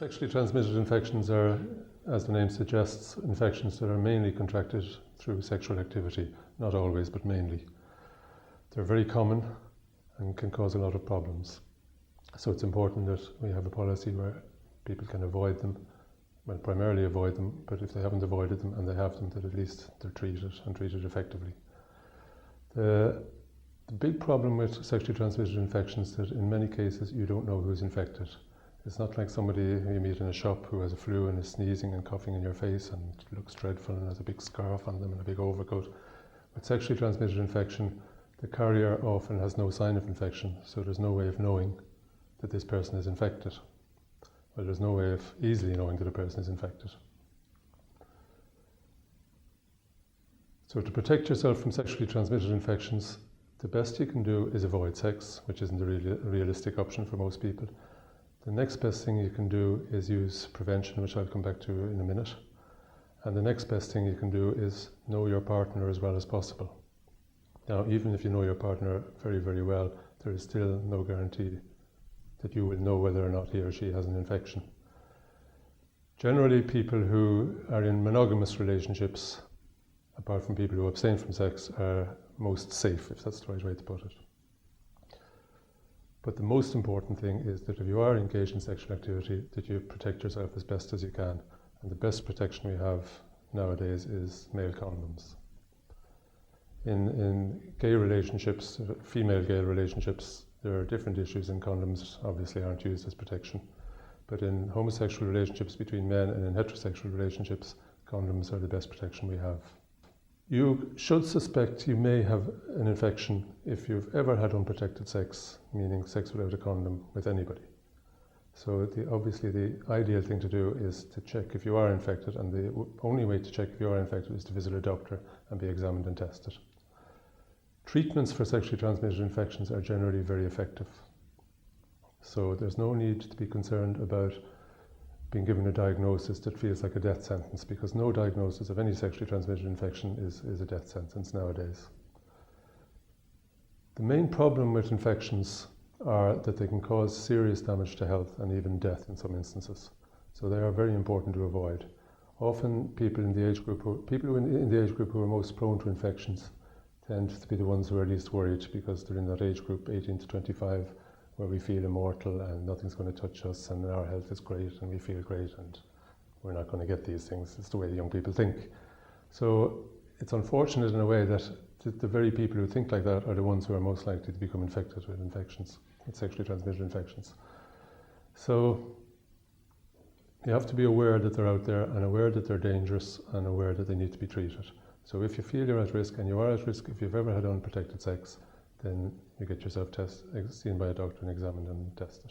Sexually transmitted infections are, as the name suggests, infections that are mainly contracted through sexual activity, not always, but mainly. They're very common and can cause a lot of problems. So it's important that we have a policy where people can avoid them, well, primarily avoid them, but if they haven't avoided them and they have them, that at least they're treated and treated effectively. The big problem with sexually transmitted infections is that in many cases you don't know who's infected. It's not like somebody who you meet in a shop who has a flu and is sneezing and coughing in your face and looks dreadful and has a big scarf on them and a big overcoat. With sexually transmitted infection, the carrier often has no sign of infection, so there's no way of knowing that this person is infected. Well, there's no way of easily knowing that a person is infected. So to protect yourself from sexually transmitted infections, the best you can do is avoid sex, which isn't a realistic option for most people. The next best thing you can do is use prevention, which I'll come back to in a minute. And the next best thing you can do is know your partner as well as possible. Now, even if you know your partner very, very well, there is still no guarantee that you will know whether or not he or she has an infection. Generally, people who are in monogamous relationships, apart from people who abstain from sex, are most safe, if that's the right way to put it. But the most important thing is that if you are engaged in sexual activity, that you protect yourself as best as you can. And the best protection we have nowadays is male condoms. In gay relationships, female gay relationships, there are different issues, and condoms obviously aren't used as protection. But in homosexual relationships between men and in heterosexual relationships, condoms are the best protection we have. You should suspect you may have an infection if you've ever had unprotected sex, meaning sex without a condom with anybody. So obviously the ideal thing to do is to check if you are infected, and the only way to check if you are infected is to visit a doctor and be examined and tested. Treatments for sexually transmitted infections are generally very effective. So there's no need to be concerned about being given a diagnosis that feels like a death sentence, because no diagnosis of any sexually transmitted infection is a death sentence nowadays. The main problem with infections are that they can cause serious damage to health and even death in some instances. So they are very important to avoid. Often people in the age group who are most prone to infections tend to be the ones who are least worried, because they're in that age group 18 to 25 where we feel immortal and nothing's going to touch us and our health is great and we feel great and we're not going to get these things. It's the way the young people think. So it's unfortunate in a way that the very people who think like that are the ones who are most likely to become infected with infections, with sexually transmitted infections. So you have to be aware that they're out there and aware that they're dangerous and aware that they need to be treated. So if you feel you're at risk, and you are at risk if you've ever had unprotected sex, then you get yourself seen by a doctor and examined and tested.